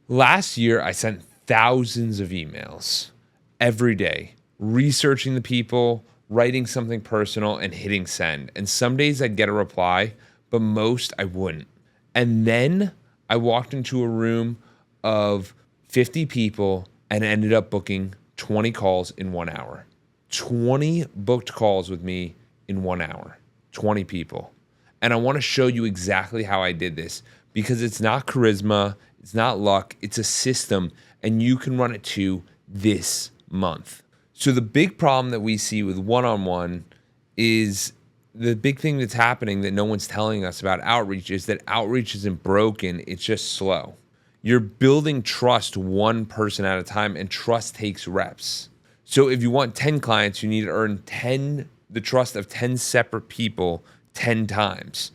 Last year, I sent thousands of emails every day, researching the people, writing something personal, and hitting send. And some days I'd get a reply, but most I wouldn't. And then I walked into a room of 50 people and ended up booking 20 calls in 1 hour. 20 booked calls with me in 1 hour. 20 people. And I want to show you exactly how I did this because it's not charisma, it's not luck, it's a system, and you can run it too this month. So the big problem that we see with one-on-one is the big thing that's happening that no one's telling us about outreach is that outreach isn't broken, it's just slow. You're building trust one person at a time, and trust takes reps. So if you want 10 clients, you need to earn the trust of 10 separate people 10 times.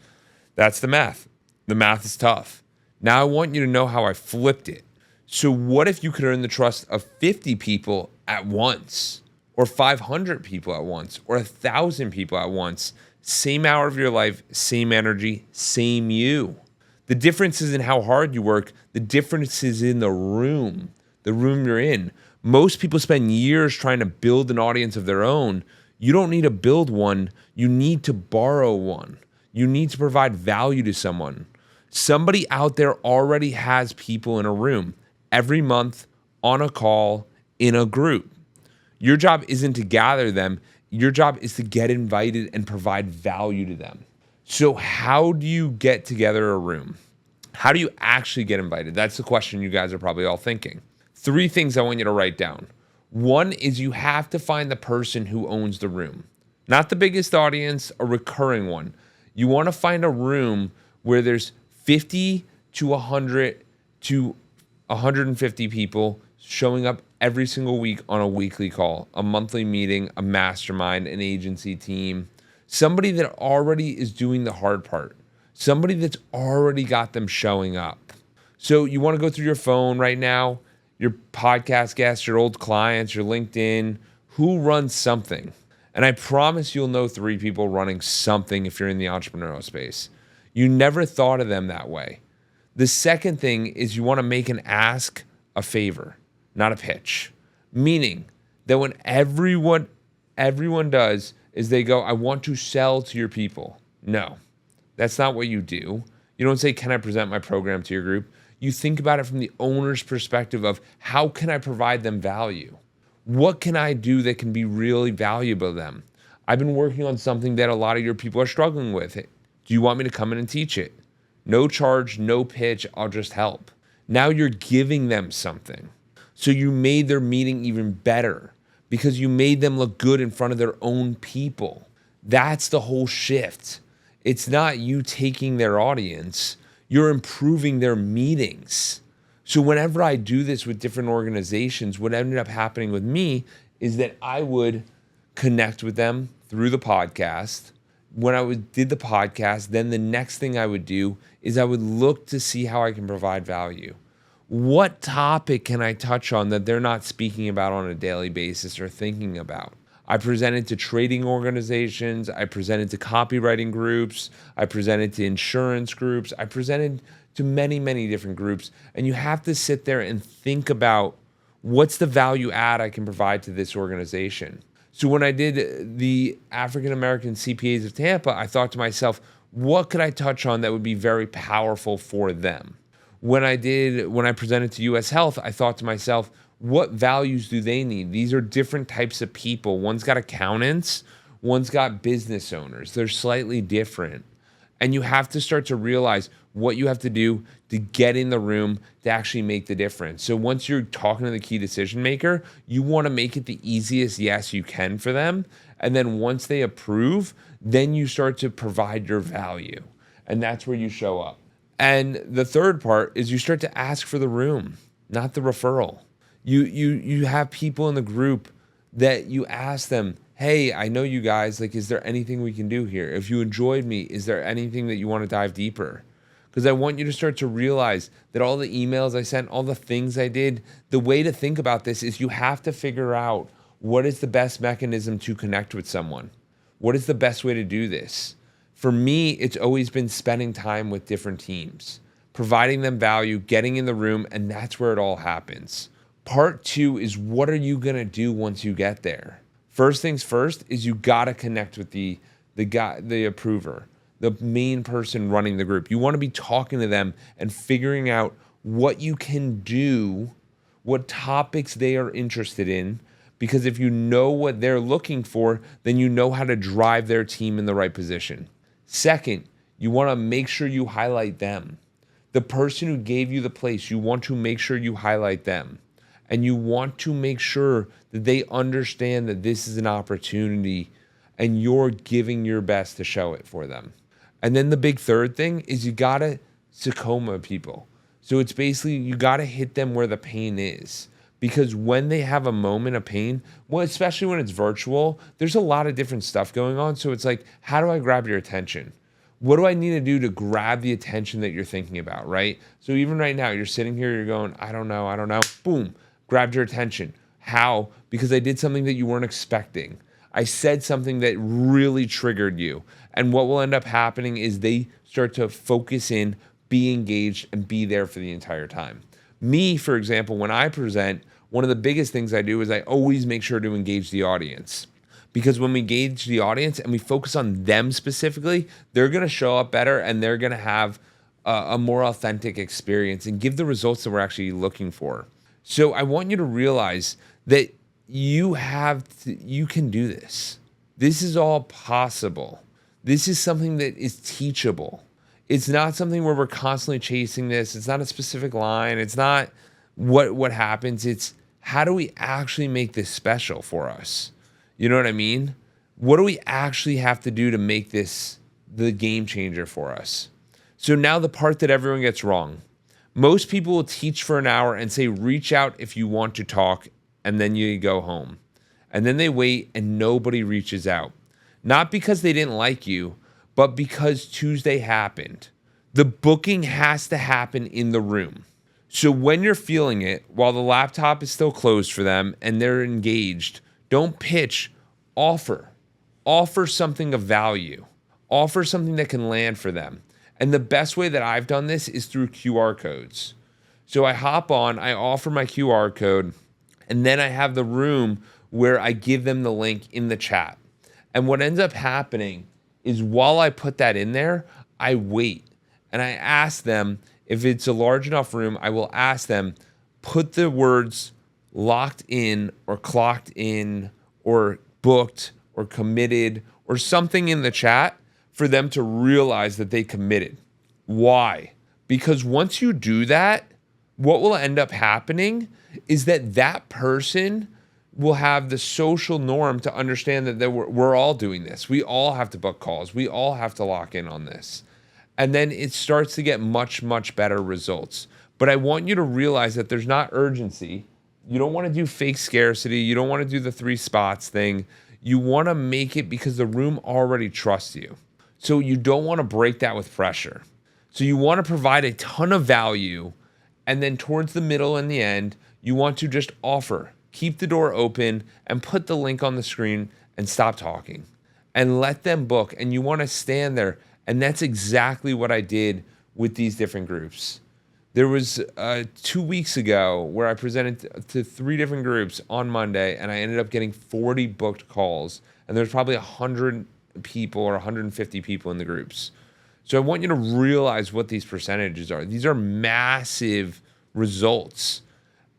That's the math. The math is tough. Now I want you to know how I flipped it. So what if you could earn the trust of 50 people at once, or 500 people at once, or 1,000 people at once? Same hour of your life, same energy, same you. The difference isn't how hard you work. The difference is in the room you're in. Most people spend years trying to build an audience of their own. You don't need to build one. You need to borrow one. You need to provide value to someone. Somebody out there already has people in a room every month, on a call, in a group. Your job isn't to gather them. Your job is to get invited and provide value to them. So how do you get together a room? How do you actually get invited? That's the question you guys are probably all thinking. 3 things I want you to write down. 1 is you have to find the person who owns the room. Not the biggest audience, a recurring one. You want to find a room where there's 50 to 100 to 150 people showing up every single week on a weekly call, a monthly meeting, a mastermind, an agency team, somebody that already is doing the hard part, somebody that's already got them showing up. So you want to go through your phone right now, your podcast guests, your old clients, your LinkedIn, who runs something. And I promise you'll know 3 people running something if you're in the entrepreneurial space. You never thought of them that way. The second thing is you want to make an ask a favor, not a pitch. Meaning that when everyone does is they go, I want to sell to your people. No, that's not what you do. You don't say, can I present my program to your group? You think about it from the owner's perspective of how can I provide them value? What can I do that can be really valuable to them? I've been working on something that a lot of your people are struggling with. Do you want me to come in and teach it? No charge, no pitch, I'll just help. Now you're giving them something. So you made their meeting even better because you made them look good in front of their own people. That's the whole shift. It's not you taking their audience, you're improving their meetings. So whenever I do this with different organizations, what ended up happening with me is that I would connect with them through the podcast. When I did the podcast, then the next thing I would do is I would look to see how I can provide value. What topic can I touch on that they're not speaking about on a daily basis or thinking about? I presented to trading organizations. I presented to copywriting groups. I presented to insurance groups. I presented to many, many different groups. And you have to sit there and think about what's the value add I can provide to this organization. So when I did the African American CPAs of Tampa, I thought to myself, what could I touch on that would be very powerful for them? When I presented to US Health, I thought to myself, what values do they need? These are different types of people. One's got accountants, one's got business owners. They're slightly different. And you have to start to realize what you have to do to get in the room to actually make the difference. So once you're talking to the key decision maker, you want to make it the easiest yes you can for them. And then once they approve, then you start to provide your value. And that's where you show up. And the third part is you start to ask for the room, not the referral. You have people in the group that you ask them, hey, I know you guys, like, is there anything we can do here? If you enjoyed me, is there anything that you want to dive deeper? Because I want you to start to realize that all the emails I sent, all the things I did, the way to think about this is you have to figure out what is the best mechanism to connect with someone. What is the best way to do this? For me, it's always been spending time with different teams, providing them value, getting in the room, and that's where it all happens. Part 2 is, what are you going to do once you get there? First things first is you got to connect with the guy, the approver, the main person running the group. You want to be talking to them and figuring out what you can do, what topics they are interested in, because if you know what they're looking for, then you know how to drive their team in the right position. Second, you want to make sure you highlight them. The person who gave you the place, you want to make sure you highlight them. And you want to make sure that they understand that this is an opportunity and you're giving your best to show it for them. And then the big third thing is you got to Tacoma people. So it's basically you got to hit them where the pain is. Because when they have a moment of pain, well, especially when it's virtual, there's a lot of different stuff going on. So it's like, how do I grab your attention? What do I need to do to grab the attention that you're thinking about, right? So even right now, you're sitting here, you're going, I don't know. Boom, grabbed your attention. How? Because I did something that you weren't expecting. I said something that really triggered you. And what will end up happening is they start to focus in, be engaged, and be there for the entire time. Me, for example, when I present, one of the biggest things I do is I always make sure to engage the audience. Because when we engage the audience and we focus on them specifically, they're going to show up better and they're going to have a more authentic experience and give the results that we're actually looking for. So I want you to realize that you can do this. This is all possible. This is something that is teachable. It's not something where we're constantly chasing this. It's not a specific line. It's not what happens. It's how do we actually make this special for us? You know what I mean? What do we actually have to do to make this the game changer for us? So now the part that everyone gets wrong. Most people will teach for an hour and say, reach out if you want to talk, and then you go home. And then they wait and nobody reaches out. Not because they didn't like you, but because Tuesday happened. The booking has to happen in the room. So when you're feeling it, while the laptop is still closed for them and they're engaged, don't pitch, offer. Offer something of value. Offer something that can land for them. And the best way that I've done this is through QR codes. So I hop on, I offer my QR code, and then I have the room where I give them the link in the chat. And what ends up happening is while I put that in there, I wait. And I ask them, if it's a large enough room, I will ask them, put the words locked in or clocked in or booked or committed or something in the chat for them to realize that they committed. Why? Because once you do that, what will end up happening is that person will have the social norm to understand that we're all doing this. We all have to book calls. We all have to lock in on this. And then it starts to get much, much better results. But I want you to realize that there's not urgency. You don't want to do fake scarcity. You don't want to do the 3 spots thing. You want to make it because the room already trusts you. So you don't want to break that with pressure. So you want to provide a ton of value. And then towards the middle and the end, you want to just offer. Keep the door open and put the link on the screen and stop talking. And let them book. And you want to stand there. And that's exactly what I did with these different groups. There was 2 weeks ago where I presented to 3 different groups on Monday, and I ended up getting 40 booked calls. And there's probably 100 people or 150 people in the groups. So I want you to realize what these percentages are. These are massive results.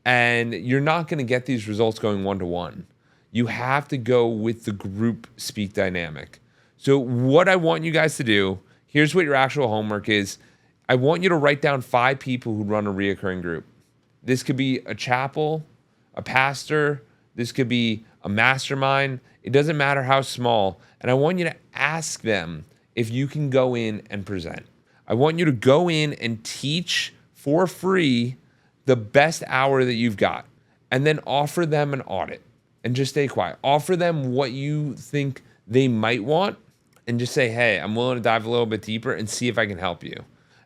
And you're not going to get these results going one-to-one. You have to go with the group speak dynamic. So what I want you guys to do, here's what your actual homework is. I want you to write down 5 people who run a reoccurring group. This could be a chapel, a pastor. This could be a mastermind. It doesn't matter how small. And I want you to ask them if you can go in and present. I want you to go in and teach for free the best hour that you've got. And then offer them an audit. And just stay quiet. Offer them what you think they might want. And just say, hey, I'm willing to dive a little bit deeper and see if I can help you.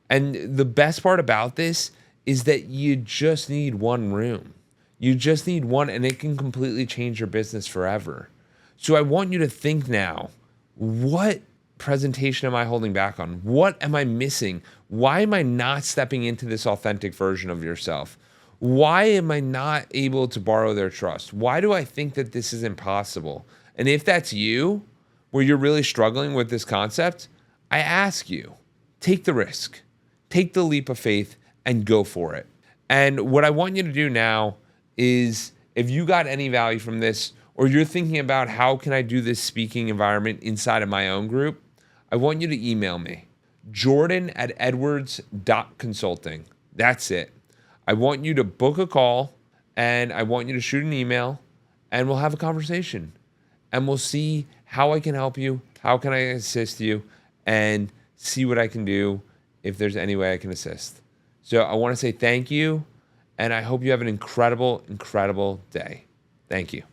And the best part about this is that you just need one room. You just need one, and it can completely change your business forever. So I want you to think now, what presentation am I holding back on? What am I missing? Why am I not stepping into this authentic version of yourself? Why am I not able to borrow their trust? Why do I think that this is impossible? And if that's you, where you're really struggling with this concept, I ask you, take the risk, take the leap of faith, and go for it. And what I want you to do now is, if you got any value from this, or you're thinking about how can I do this speaking environment inside of my own group, I want you to email me, jordan@edwards.consulting. That's it. I want you to book a call, and I want you to shoot an email, and we'll have a conversation. And we'll see how I can help you, how can I assist you, and see what I can do if there's any way I can assist. So I want to say thank you, and I hope you have an incredible, incredible day. Thank you.